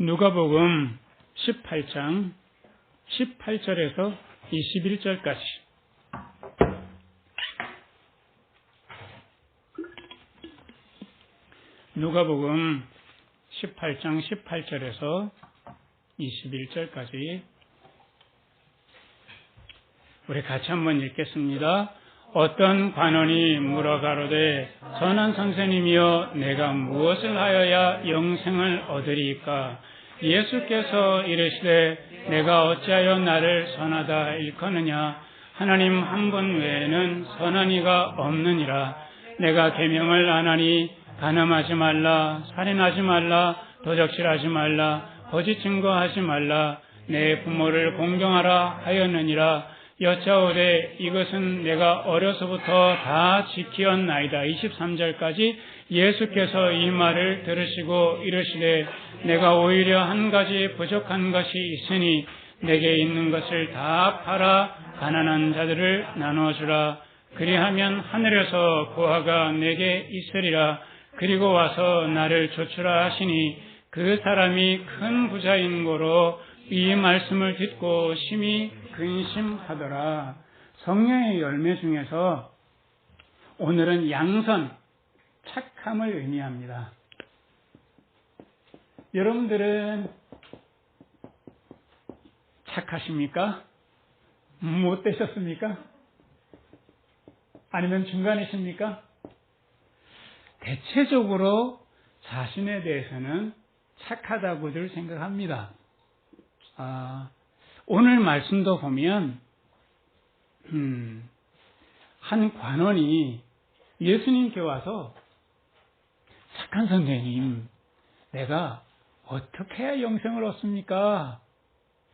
누가복음 18장 18절에서 21절까지. 누가복음 18장 18절에서 21절까지 우리 같이 한번 읽겠습니다. 어떤 관원이 물어가로되 선한 선생님이여 내가 무엇을 하여야 영생을 얻으리이까? 예수께서 이르시되 내가 어찌하여 나를 선하다 일컫느냐? 하나님 한 분 외에는 선한 이가 없느니라. 내가 계명을 안 하니 간음하지 말라, 살인하지 말라, 도적질하지 말라, 거짓 증거하지 말라, 내 부모를 공경하라 하였느니라. 여짜오되 이것은 내가 어려서부터 다 지키었나이다. 23절까지 예수께서 이 말을 들으시고 이르시되 내가 오히려 한 가지 부족한 것이 있으니 내게 있는 것을 다 팔아 가난한 자들을 나눠주라. 그리하면 하늘에서 보화가 내게 있으리라. 그리고 와서 나를 좇으라 하시니 그 사람이 큰 부자인 고로 이 말씀을 듣고 심히 근심하더라. 성령의 열매 중에서 오늘은 양선, 착함을 의미합니다. 여러분들은 착하십니까? 못 되셨습니까? 아니면 중간이십니까? 대체적으로 자신에 대해서는 착하다고들 생각합니다. 오늘 말씀도 보면 한 관원이 예수님께 와서 착한 선생님, 내가 어떻게 해야 영생을 얻습니까?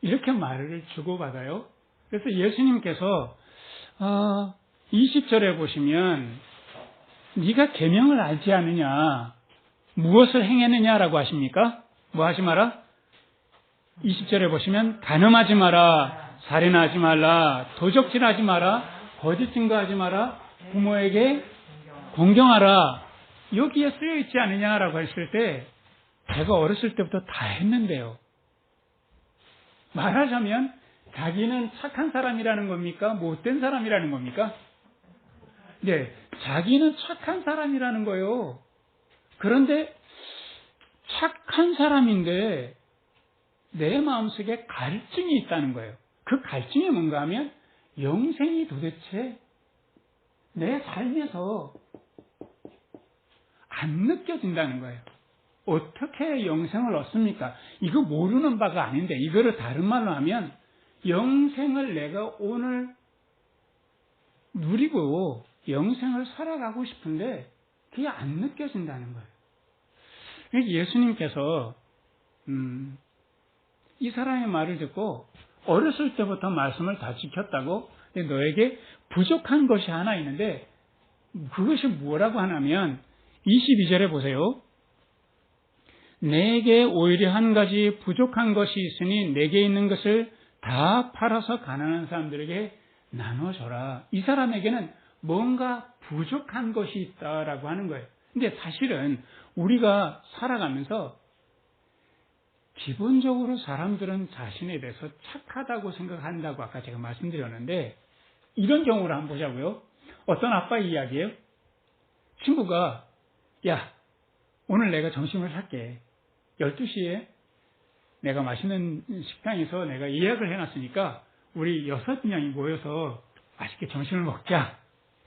이렇게 말을 주고받아요. 그래서 예수님께서 20절에 보시면 네가 계명을 알지 않느냐, 무엇을 행했느냐라고 하십니까? 뭐 하지 마라? 20절에 보시면 간음하지 마라, 살인하지 말라, 도적질하지 마라, 거짓 증거하지 마라, 부모에게 공경하라. 여기에 쓰여 있지 않느냐라고 했을 때 제가 어렸을 때부터 다 했는데요. 말하자면 자기는 착한 사람이라는 겁니까? 못된 사람이라는 겁니까? 네, 자기는 착한 사람이라는 거예요. 그런데 착한 사람인데 내 마음속에 갈증이 있다는 거예요. 그 갈증이 뭔가 하면 영생이 도대체 내 삶에서 안 느껴진다는 거예요. 어떻게 영생을 얻습니까? 이거 모르는 바가 아닌데, 이거를 다른 말로 하면 영생을 내가 오늘 누리고 영생을 살아가고 싶은데 그게 안 느껴진다는 거예요. 예수님께서 이 사람의 말을 듣고 어렸을 때부터 말씀을 다 지켰다고, 근데 너에게 부족한 것이 하나 있는데 그것이 뭐라고 하냐면 22절에 보세요. 내게 오히려 한 가지 부족한 것이 있으니 내게 있는 것을 다 팔아서 가난한 사람들에게 나눠줘라. 이 사람에게는 뭔가 부족한 것이 있다라고 하는 거예요. 근데 사실은 우리가 살아가면서 기본적으로 사람들은 자신에 대해서 착하다고 생각한다고 아까 제가 말씀드렸는데, 이런 경우를 한번 보자고요. 어떤 아빠의 이야기예요. 친구가 야, 오늘 내가 점심을 살게. 12시에 내가 맛있는 식당에서 내가 예약을 해놨으니까 우리 6명이 모여서 맛있게 점심을 먹자.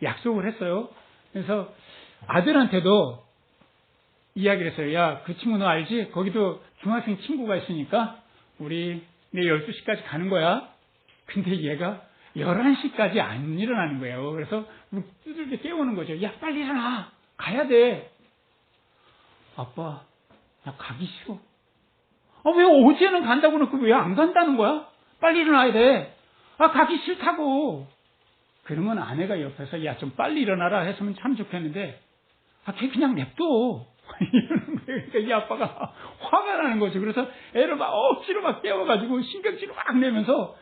약속을 했어요. 그래서 아들한테도 이야기를 했어요. 야, 그 친구 너 알지? 거기도 중학생 친구가 있으니까 우리 내일 12시까지 가는 거야. 근데 얘가 11시까지 안 일어나는 거예요. 그래서 두들겨 깨우는 거죠. 야, 빨리 일어나. 가야 돼. 아빠, 나 가기 싫어. 왜 어제는 간다고 놓고 왜 안 간다는 거야? 빨리 일어나야 돼. 가기 싫다고. 그러면 아내가 옆에서 야, 좀 빨리 일어나라 했으면 참 좋겠는데, 걔 그냥 냅둬. 이러는 거예요. 그러니까 이 아빠가 화가 나는 거죠. 그래서 애를 막 억지로 막 깨워가지고 신경질을 막 내면서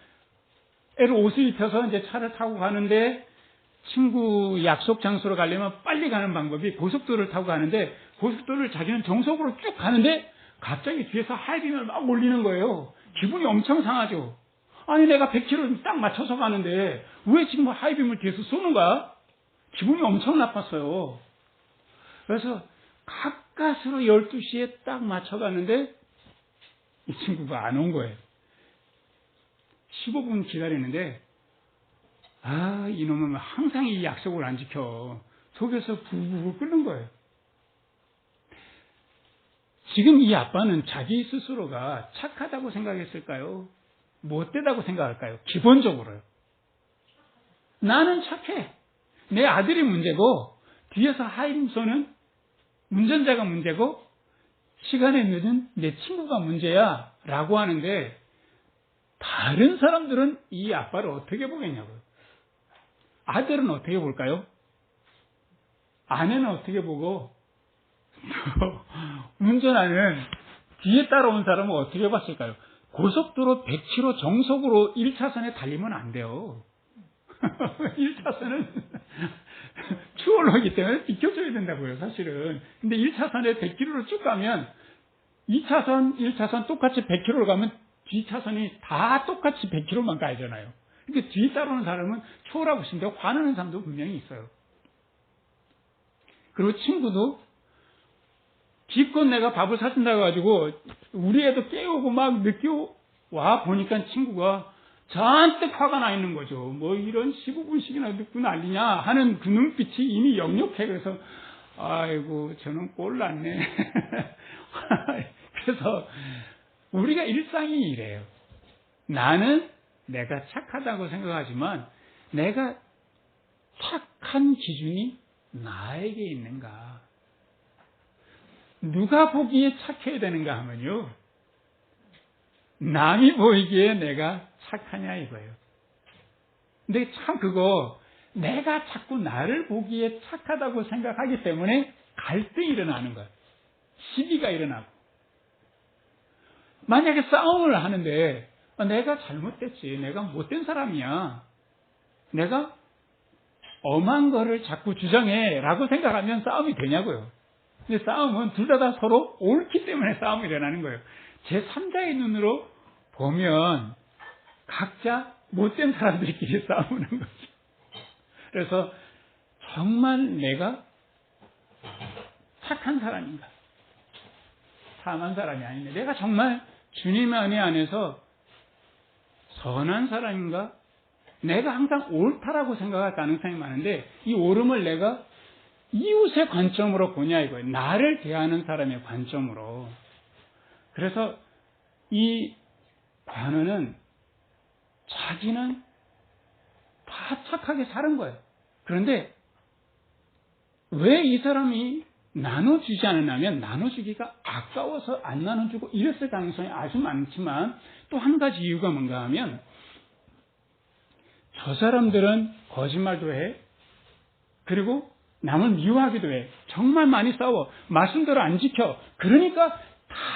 애를 옷을 입혀서 이제 차를 타고 가는데, 친구 약속 장소로 가려면 빨리 가는 방법이 고속도로를 타고 가는데, 고속도로를 자기는 정속으로 쭉 가는데 갑자기 뒤에서 하이빔을 막 올리는 거예요. 기분이 엄청 상하죠. 아니 내가 100km 딱 맞춰서 가는데 왜 지금 하이빔을 뒤에서 쏘는 거야? 기분이 엄청 나빴어요. 그래서 가까스로 12시에 딱 맞춰가는데 이 친구가 안 온 거예요. 15분 기다리는데 이놈은 항상 이 약속을 안 지켜. 속에서 부부부 끓는 거예요. 지금 이 아빠는 자기 스스로가 착하다고 생각했을까요? 못되다고 생각할까요? 기본적으로요. 나는 착해. 내 아들이 문제고 뒤에서 하이빔 쏘는 운전자가 문제고 시간에 늦은 내 친구가 문제야 라고 하는데 다른 사람들은 이 아빠를 어떻게 보겠냐고요. 아들은 어떻게 볼까요? 아내는 어떻게 보고 운전하는 뒤에 따라온 사람은 어떻게 봤을까요? 고속도로 100km 정속으로 1차선에 달리면 안 돼요. 1차선은 추월로기 때문에 비켜줘야 된다고요, 사실은. 근데 1차선에 100km로 쭉 가면 2차선, 1차선 똑같이 100km로 가면 뒤차선이 다 똑같이 100km만 가야잖아요. 그러니까 뒤에 따라오는 사람은 추월하고 싶은데 화나는 사람도 분명히 있어요. 그리고 친구도 기껏 내가 밥을 사준다고 해가지고 우리 애도 깨우고 막 늦게 와 보니까 친구가 잔뜩 화가 나 있는 거죠. 뭐 이런 15분씩이나 늦고 난리냐 하는 그 눈빛이 이미 역력해. 그래서 아이고 저는 꼴났네. 그래서 우리가 일상이 이래요. 나는 내가 착하다고 생각하지만 내가 착한 기준이 나에게 있는가? 누가 보기에 착해야 되는가 하면요. 남이 보이기에 내가 착하냐 이거예요. 근데 참 그거 내가 자꾸 나를 보기에 착하다고 생각하기 때문에 갈등이 일어나는 거예요. 시비가 일어나고. 만약에 싸움을 하는데 내가 잘못됐지. 내가 못된 사람이야. 내가 엄한 거를 자꾸 주장해 라고 생각하면 싸움이 되냐고요. 근데 싸움은 둘 다 서로 옳기 때문에 싸움이 일어나는 거예요. 제3자의 눈으로 보면 각자 못된 사람들끼리 싸우는 거죠. 그래서 정말 내가 착한 사람인가? 참한 사람이 아닌데 내가 정말 주님의 은혜 안에서 선한 사람인가? 내가 항상 옳다라고 생각할 가능성이 많은데 이 옳음을 내가 이웃의 관점으로 보냐 이거예요. 나를 대하는 사람의 관점으로. 그래서 이 관원은 자기는 다 착하게 사는 거예요. 그런데 왜 이 사람이 나눠주지 않으냐면 나눠주기가 아까워서 안 나눠주고 이랬을 가능성이 아주 많지만 또 한 가지 이유가 뭔가 하면 저 사람들은 거짓말도 해. 그리고 남을 미워하기도 해. 정말 많이 싸워. 말씀대로 안 지켜. 그러니까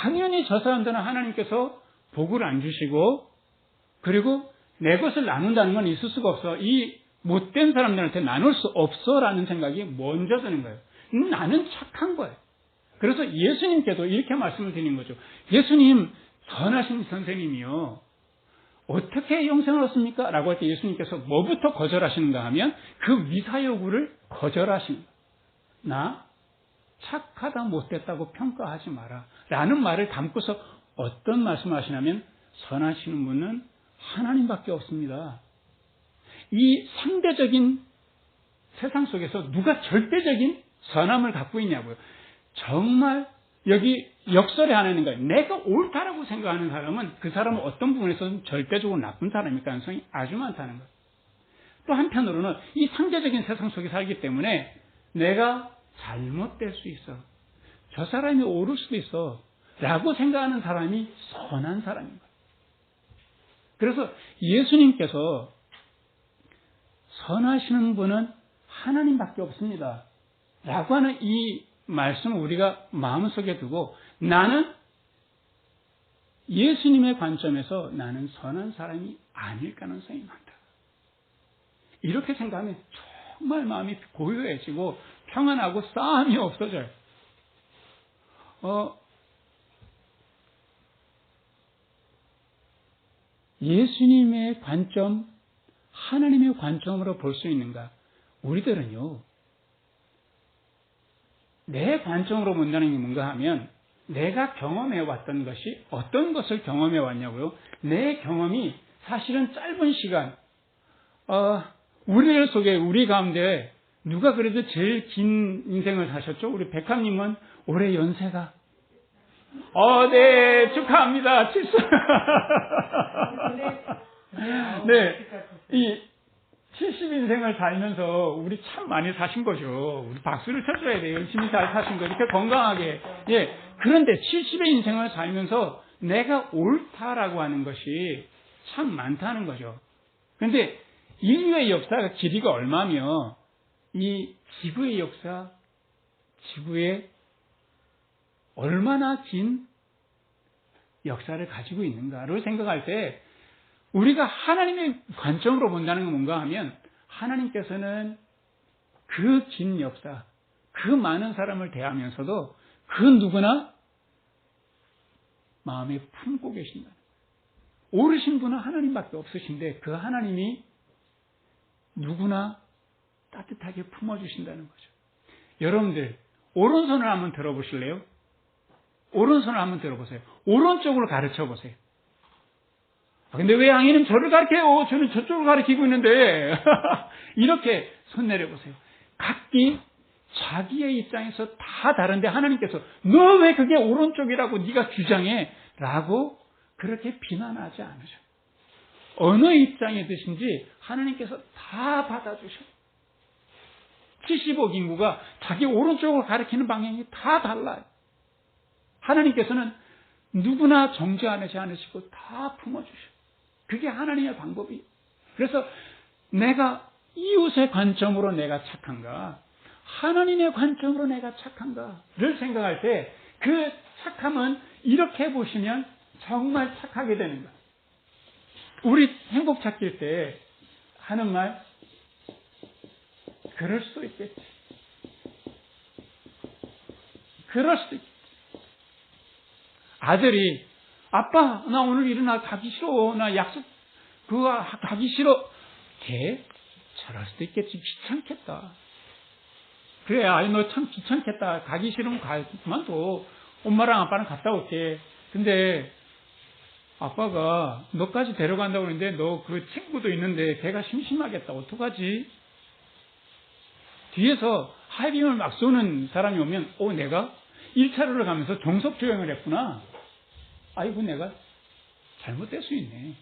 당연히 저 사람들은 하나님께서 복을 안 주시고 그리고 내 것을 나눈다는 건 있을 수가 없어. 이 못된 사람들한테 나눌 수 없어라는 생각이 먼저 드는 거예요. 나는 착한 거예요. 그래서 예수님께도 이렇게 말씀을 드리는 거죠. 예수님 선하신 선생님이요. 어떻게 영생을 얻습니까? 라고 할 때 예수님께서 뭐부터 거절하시는가 하면 그 미사여구를 거절하시는 거예요. 나 착하다 못됐다고 평가하지 마라. 라는 말을 담고서 어떤 말씀을 하시냐면 선하시는 분은 하나님밖에 없습니다. 이 상대적인 세상 속에서 누가 절대적인 선함을 갖고 있냐고요. 정말 여기 역설에 하나 있는 거예요. 내가 옳다라고 생각하는 사람은 그 사람은 어떤 부분에서는 절대적으로 나쁜 사람일 가능성이 아주 많다는 거예요. 또 한편으로는 이 상대적인 세상 속에 살기 때문에 내가 잘못될 수 있어. 저 사람이 옳을 수도 있어. 라고 생각하는 사람이 선한 사람인 거예요. 그래서 예수님께서 선하시는 분은 하나님밖에 없습니다. 라고 하는 이 말씀을 우리가 마음속에 두고 나는 예수님의 관점에서 나는 선한 사람이 아닐 가능성이 많다. 이렇게 생각하면 정말 마음이 고요해지고 평안하고 싸움이 없어져요. 예수님의 관점, 하나님의 관점으로 볼 수 있는가? 우리들은요, 내 관점으로 본다는 게 뭔가 하면, 내가 경험해 왔던 것이 어떤 것을 경험해 왔냐고요? 내 경험이 사실은 짧은 시간, 우리들 속에, 우리 가운데 누가 그래도 제일 긴 인생을 사셨죠? 우리 백합님은 올해 연세가. 네, 축하합니다. 70. 네, 이 70인생을 살면서 우리 참 많이 사신 거죠. 우리 박수를 쳐줘야 돼요. 열심히 잘 사신 거. 이렇게 건강하게. 예. 그런데 70의 인생을 살면서 내가 옳다라고 하는 것이 참 많다는 거죠. 그런데 인류의 역사가 길이가 얼마며 이 지구의 역사, 지구에 얼마나 긴 역사를 가지고 있는가를 생각할 때 우리가 하나님의 관점으로 본다는 건 뭔가 하면 하나님께서는 그 긴 역사, 그 많은 사람을 대하면서도 그 누구나 마음에 품고 계신다. 오르신 분은 하나님밖에 없으신데 그 하나님이 누구나 따뜻하게 품어주신다는 거죠. 여러분들 오른손을 한번 들어보실래요? 오른손을 한번 들어보세요. 오른쪽으로 가르쳐 보세요. 근데 왜 양이는 저를 가르쳐요? 저는 저쪽을 가르치고 있는데 이렇게 손 내려보세요. 각기 자기의 입장에서 다 다른데 하나님께서 너 왜 그게 오른쪽이라고 네가 주장해? 라고 그렇게 비난하지 않으셔. 어느 입장에 드신지 하나님께서 다 받아주셔. 70억 인구가 자기 오른쪽을 가리키는 방향이 다 달라요. 하나님께서는 누구나 정죄하지 않으시고 다 품어주셔. 그게 하나님의 방법이에요. 그래서 내가 이웃의 관점으로 내가 착한가, 하나님의 관점으로 내가 착한가를 생각할 때 그 착함은 이렇게 보시면 정말 착하게 되는 거예요. 우리 행복 찾길 때 하는 말, 그럴 수도 있겠지. 그럴 수도 있겠지. 아들이 아빠 나 오늘 일어나 가기 싫어. 나 약속 그거 가기 싫어. 걔 저럴 수도 있겠지. 귀찮겠다. 그래 너 참 귀찮겠다. 가기 싫으면 그만둬. 엄마랑 아빠랑 갔다 올게. 근데 아빠가 너까지 데려간다고 하는데 너 그 친구도 있는데 걔가 심심하겠다. 어떡하지? 뒤에서 하이빔을 막 쏘는 사람이 오면 내가 1차로를 가면서 정석주행을 했구나. 아이고 내가 잘못될 수 있네.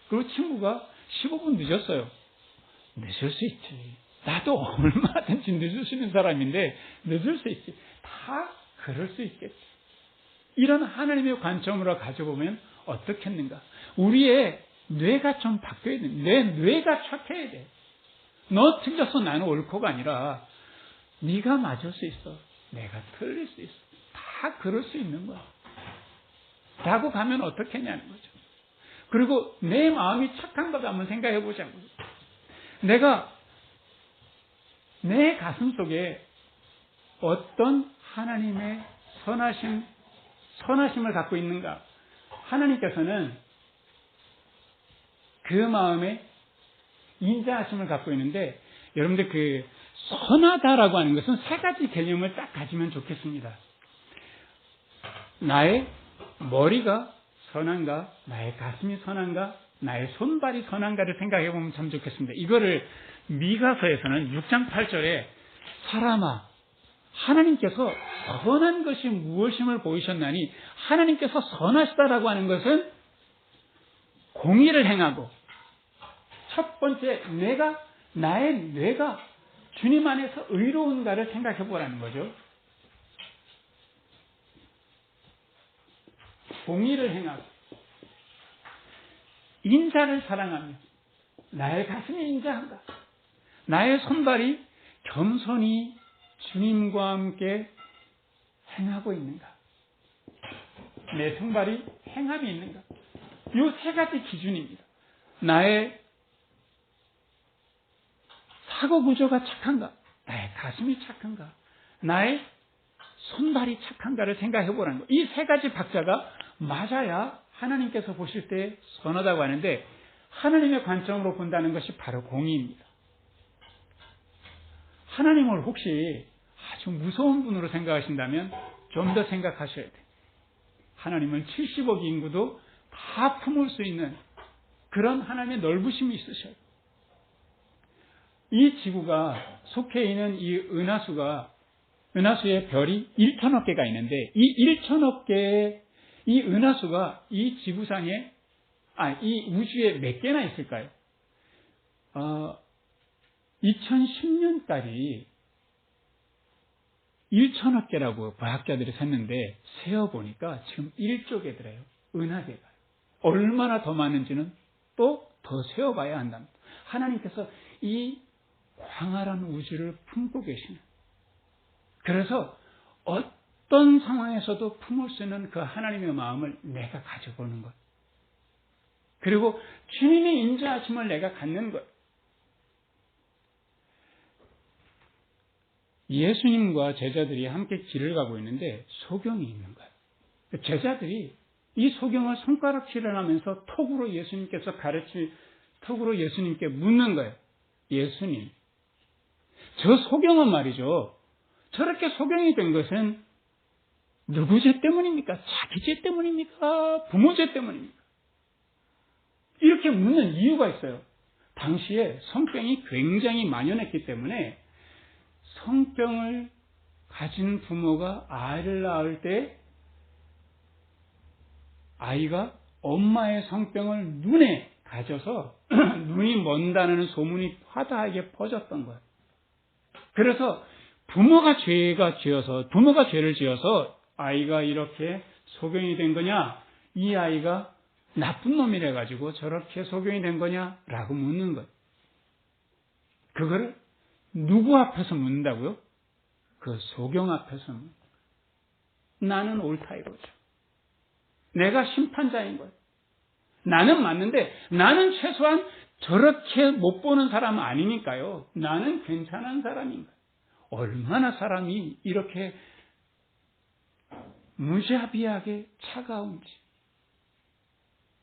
그리고 친구가 15분 늦었어요. 늦을 수 있지. 나도 얼마든지 늦을 수 있는 사람인데 늦을 수 있지. 다 그럴 수 있겠지. 이런 하나님의 관점으로 가져보면 어떻겠는가. 우리의 뇌가 좀 바뀌어야 돼. 내 뇌가 착해야 돼. 너 틀렸어 나는 옳고가 아니라 네가 맞을 수 있어. 내가 틀릴 수 있어. 다 그럴 수 있는 거야. 라고 가면 어떻겠냐는 거죠. 그리고 내 마음이 착한 것 한번 생각해 보자고요. 내가 내 가슴 속에 어떤 하나님의 선하심을 갖고 있는가. 하나님께서는 그 마음에 인자하심을 갖고 있는데 여러분들 그 선하다라고 하는 것은 세 가지 개념을 딱 가지면 좋겠습니다. 나의 머리가 선한가, 나의 가슴이 선한가, 나의 손발이 선한가를 생각해 보면 참 좋겠습니다. 이거를 미가서에서는 6장 8절에 사람아 하나님께서 선한 것이 무엇임을 보이셨나니 하나님께서 선하시다라고 하는 것은 공의를 행하고 첫 번째 나의 뇌가 주님 안에서 의로운가를 생각해 보라는 거죠. 공의를 행하고 인자를 사랑하며 나의 가슴이 인자한가. 나의 손발이 겸손히 주님과 함께 행하고 있는가. 내 손발이 행함이 있는가. 이 세 가지 기준입니다. 나의 사고 구조가 착한가. 나의 가슴이 착한가. 나의 손발이 착한가를 생각해 보라는 거예요. 이 세 가지 박자가 맞아야 하나님께서 보실 때 선하다고 하는데 하나님의 관점으로 본다는 것이 바로 공의입니다. 하나님을 혹시 아주 무서운 분으로 생각하신다면 좀 더 생각하셔야 돼요. 하나님은 70억 인구도 다 품을 수 있는 그런 하나님의 넓으심이 있으셔요. 이 지구가 속해 있는 이 은하수의 별이 1천억 개가 있는데 이 1천억 개의 이 은하수가 이 지구상에 이 우주에 몇 개나 있을까요? 2010년까지 1천억 개라고 과학자들이 셌는데 세어보니까 지금 1조 개더래요. 은하계가. 얼마나 더 많은지는 또 더 세어봐야 한답니다. 하나님께서 이 광활한 우주를 품고 계시는, 그래서 어떤 상황에서도 품을 수 있는 그 하나님의 마음을 내가 가져보는 것, 그리고 주님의 인자하심을 내가 갖는 것. 예수님과 제자들이 함께 길을 가고 있는데 소경이 있는 거예요. 제자들이 이 소경을 손가락질을 하면서 톡으로 예수님께 묻는 거예요. 예수님, 저 소경은 말이죠, 저렇게 소경이 된 것은 누구 죄 때문입니까? 자기 죄 때문입니까? 부모 죄 때문입니까? 이렇게 묻는 이유가 있어요. 당시에 성병이 굉장히 만연했기 때문에 성병을 가진 부모가 아이를 낳을 때 아이가 엄마의 성병을 눈에 가져서 눈이 먼다는 소문이 화다하게 퍼졌던 거예요. 그래서 부모가 죄를 지어서 아이가 이렇게 소경이 된 거냐, 이 아이가 나쁜 놈이래 가지고 저렇게 소경이 된 거냐라고 묻는 거예요. 그거를 누구 앞에서 묻는다고요? 그 소경 앞에서 묻는 거예요. 나는 옳다 이거죠. 내가 심판자인 거예요. 나는 맞는데 나는 최소한 저렇게 못 보는 사람은 아니니까요. 나는 괜찮은 사람인 거예요. 얼마나 사람이 이렇게 무자비하게 차가운지,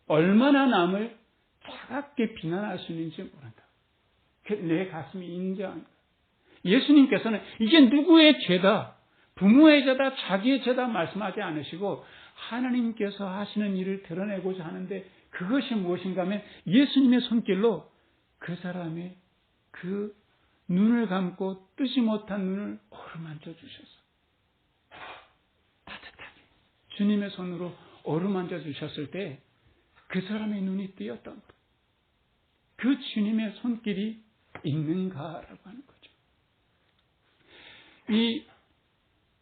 얼마나 남을 차갑게 비난할 수 있는지 모른다. 내 가슴이 인정한 거예요. 예수님께서는 이게 누구의 죄다, 부모의 죄다, 자기의 죄다 말씀하지 않으시고 하나님께서 하시는 일을 드러내고자 하는데 그것이 무엇인가 하면 예수님의 손길로 그 사람의 그 눈을 감고 뜨지 못한 눈을 어루만져 주셔서 따뜻하게 주님의 손으로 어루만져 주셨을 때 그 사람의 눈이 뜨였던 것. 그 주님의 손길이 있는가라고 하는 거죠. 이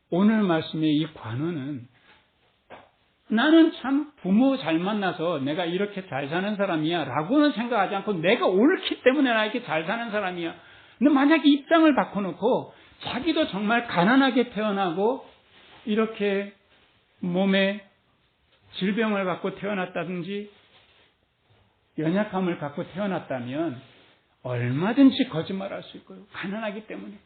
오늘 말씀의 이 관원은 나는 참 부모 잘 만나서 내가 이렇게 잘 사는 사람이야 라고는 생각하지 않고 내가 옳기 때문에 나 이렇게 잘 사는 사람이야. 근데 만약에 입장을 바꿔놓고 자기도 정말 가난하게 태어나고 이렇게 몸에 질병을 갖고 태어났다든지 연약함을 갖고 태어났다면 얼마든지 거짓말할 수 있고요. 가난하기 때문에.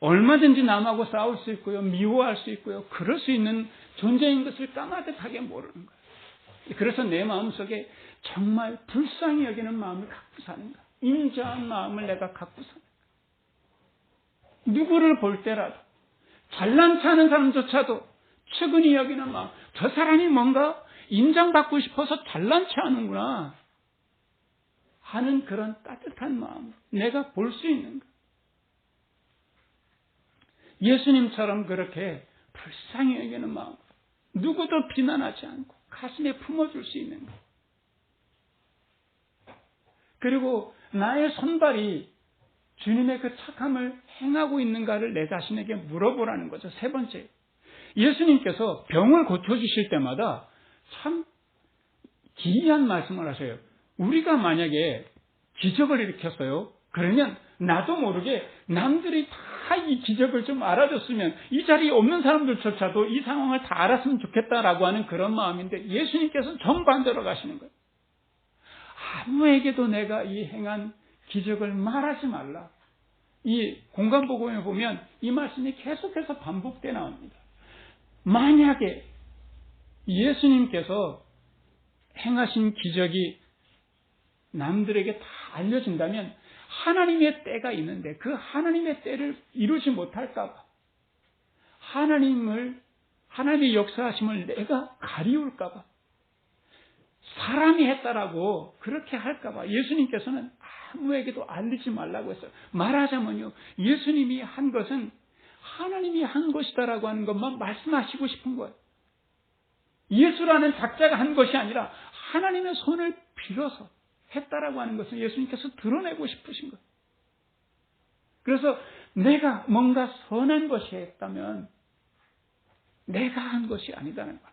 얼마든지 남하고 싸울 수 있고요. 미워할 수 있고요. 그럴 수 있는 존재인 것을 까마득하게 모르는 거예요. 그래서 내 마음속에 정말 불쌍히 여기는 마음을 갖고 사는가. 인자한 마음을 내가 갖고 사는가. 누구를 볼 때라도 잘난 체하는 사람조차도 측은히 여기는 마음. 저 사람이 뭔가 인정받고 싶어서 잘난 체하는구나 하는 그런 따뜻한 마음 내가 볼 수 있는가. 예수님처럼 그렇게 불쌍히 여기는 마음, 누구도 비난하지 않고 가슴에 품어줄 수 있는 것. 그리고 나의 손발이 주님의 그 착함을 행하고 있는가를 내 자신에게 물어보라는 거죠. 세 번째, 예수님께서 병을 고쳐주실 때마다 참 기이한 말씀을 하셔요. 우리가 만약에 기적을 일으켰어요. 그러면 나도 모르게 남들이 다 이 기적을 좀 알아줬으면 이 자리에 없는 사람들조차도 이 상황을 다 알았으면 좋겠다라고 하는 그런 마음인데 예수님께서는 정반대로 가시는 거예요. 아무에게도 내가 이 행한 기적을 말하지 말라. 이 공간복음에 보면 이 말씀이 계속해서 반복돼 나옵니다. 만약에 예수님께서 행하신 기적이 남들에게 다 알려진다면 하나님의 때가 있는데 그 하나님의 때를 이루지 못할까 봐, 하나님의 역사하심을 내가 가리울까 봐, 사람이 했다라고 그렇게 할까 봐 예수님께서는 아무에게도 알리지 말라고 했어요. 말하자면요, 예수님이 한 것은 하나님이 한 것이다라고 하는 것만 말씀하시고 싶은 거예요. 예수라는 작자가 한 것이 아니라 하나님의 손을 빌어서 했다라고 하는 것을 예수님께서 드러내고 싶으신 거예요. 그래서 내가 뭔가 선한 것이 했다면 내가 한 것이 아니다라는 거예요.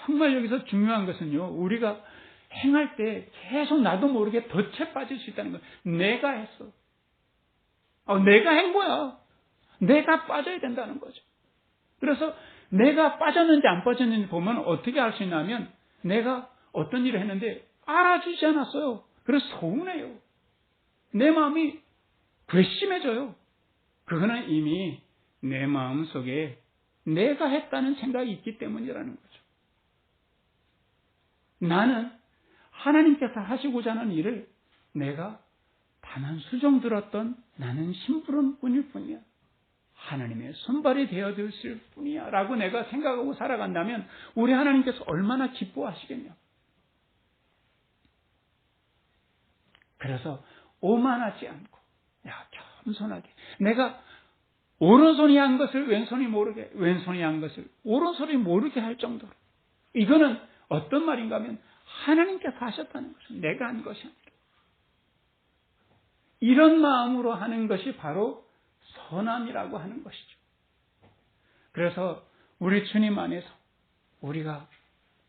정말 여기서 중요한 것은요, 우리가 행할 때 계속 나도 모르게 덫에 빠질 수 있다는 거예요. 내가 했어. 내가 한 거야. 내가 빠져야 된다는 거죠. 그래서 내가 빠졌는지 안 빠졌는지 보면 어떻게 알 수 있냐면 내가 어떤 일을 했는데 알아주지 않았어요. 그래서 서운해요. 내 마음이 괘씸해져요. 그거는 이미 내 마음 속에 내가 했다는 생각이 있기 때문이라는 거죠. 나는 하나님께서 하시고자 하는 일을 내가 다만 수종 들었던 나는 심부름 뿐일 뿐이야. 하나님의 손발이 되어주실 뿐이야 라고 내가 생각하고 살아간다면 우리 하나님께서 얼마나 기뻐하시겠냐. 그래서 오만하지 않고 겸손하게 내가 오른손이 한 것을 왼손이 모르게, 왼손이 한 것을 오른손이 모르게 할 정도로, 이거는 어떤 말인가 하면 하나님께서 하셨다는 것은 내가 한 것이 아니라, 이런 마음으로 하는 것이 바로 선함이라고 하는 것이죠. 그래서 우리 주님 안에서 우리가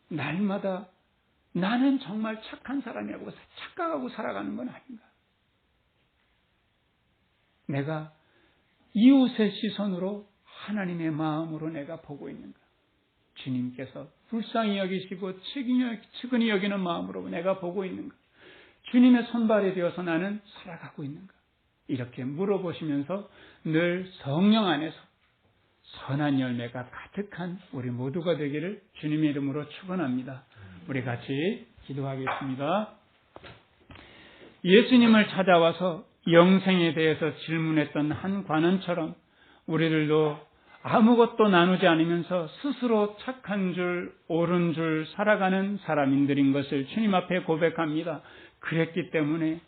날마다 나는 정말 착한 사람이라고 착각하고 살아가는 건 아닌가. 내가 이웃의 시선으로 하나님의 마음으로 내가 보고 있는가. 주님께서 불쌍히 여기시고 측은히 여기는 마음으로 내가 보고 있는가. 주님의 손발이 되어서 나는 살아가고 있는가. 이렇게 물어보시면서 늘 성령 안에서 선한 열매가 가득한 우리 모두가 되기를 주님의 이름으로 축원합니다. 우리 같이 기도하겠습니다. 예수님을 찾아와서 영생에 대해서 질문했던 한 관원처럼 우리들도 아무것도 나누지 않으면서 스스로 착한 줄, 옳은 줄 살아가는 사람인들인 것을 주님 앞에 고백합니다. 그랬기 때문에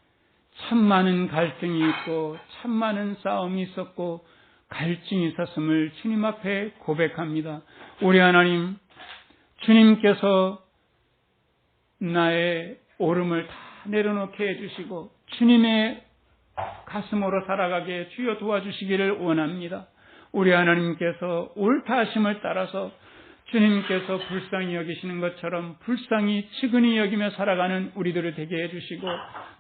참 많은 갈등이 있고 참 많은 싸움이 있었고 갈증이 있었음을 주님 앞에 고백합니다. 우리 하나님, 주님께서 나의 오름을 다 내려놓게 해주시고 주님의 가슴으로 살아가게 주여 도와주시기를 원합니다. 우리 하나님께서 옳다 하심을 따라서 주님께서 불쌍히 여기시는 것처럼 불쌍히 측은히 여기며 살아가는 우리들을 되게 해주시고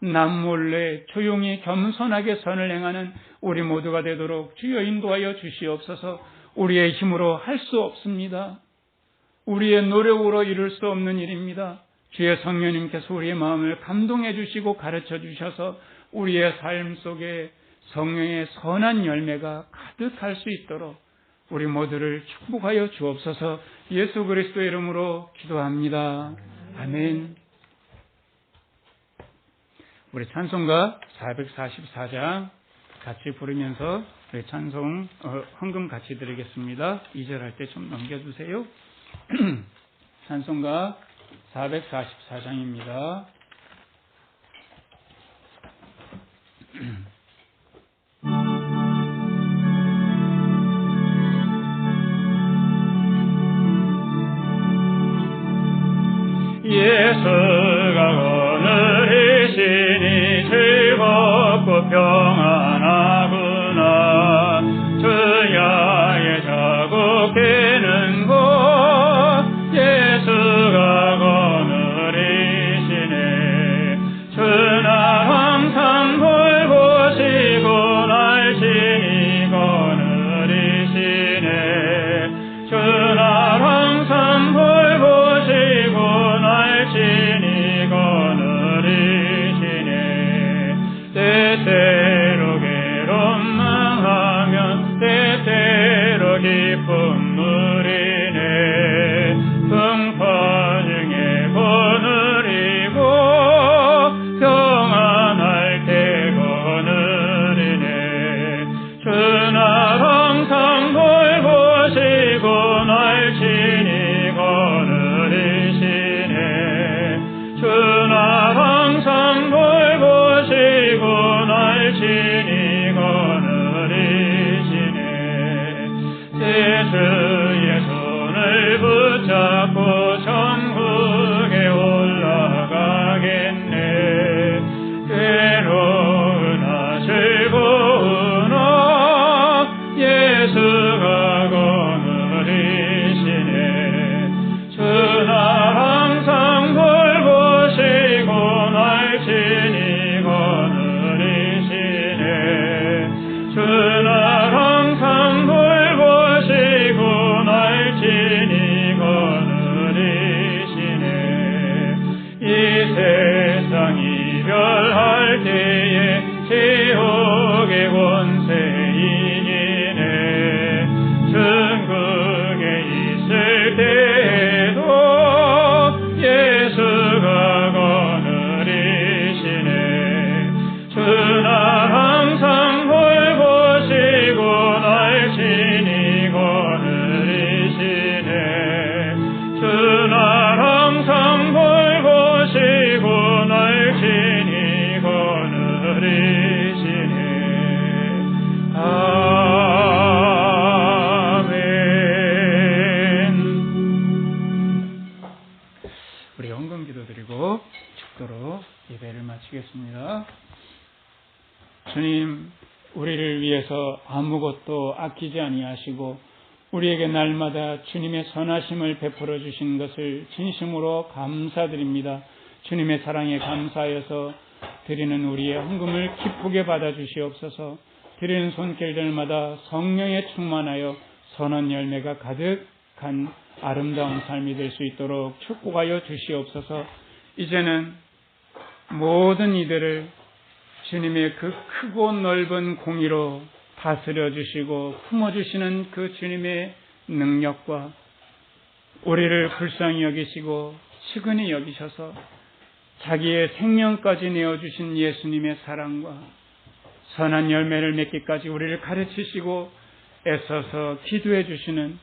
남몰래 조용히 겸손하게 선을 행하는 우리 모두가 되도록 주여 인도하여 주시옵소서. 우리의 힘으로 할 수 없습니다. 우리의 노력으로 이룰 수 없는 일입니다. 주의 성령님께서 우리의 마음을 감동해 주시고 가르쳐 주셔서 우리의 삶 속에 성령의 선한 열매가 가득할 수 있도록 우리 모두를 축복하여 주옵소서. 예수 그리스도의 이름으로 기도합니다. 아멘. 우리 찬송가 444장 같이 부르면서 우리 찬송 헌금 같이 드리겠습니다. 2절 할 때 좀 넘겨주세요. 찬송가 444장입니다. 예수가 오늘 이 신이 즐겁고 평안하구나. 주야의 자국 되는 곳 예수가 거느리시네. 주날 항상 돌보시고 날 친히 거느리시네. 주날 항상 돌보시고 날 친히 거느리시네. 때때로 괴로 기도하겠습니다. 주님, 우리를 위해서 아무것도 아끼지 아니하시고 우리에게 날마다 주님의 선하심을 베풀어 주신 것을 진심으로 감사드립니다. 주님의 사랑에 감사하여서 드리는 우리의 헌금을 기쁘게 받아주시옵소서. 드리는 손길들마다 성령에 충만하여 선한 열매가 가득한 아름다운 삶이 될 수 있도록 축복하여 주시옵소서. 이제는 모든 이들을 주님의 그 크고 넓은 공의로 다스려 주시고 품어주시는 그 주님의 능력과 우리를 불쌍히 여기시고 측은히 여기셔서 자기의 생명까지 내어주신 예수님의 사랑과 선한 열매를 맺기까지 우리를 가르치시고 애써서 기도해 주시는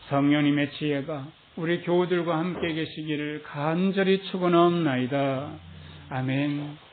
성령님의 지혜가 우리 교우들과 함께 계시기를 간절히 축원하옵나이다. 아멘.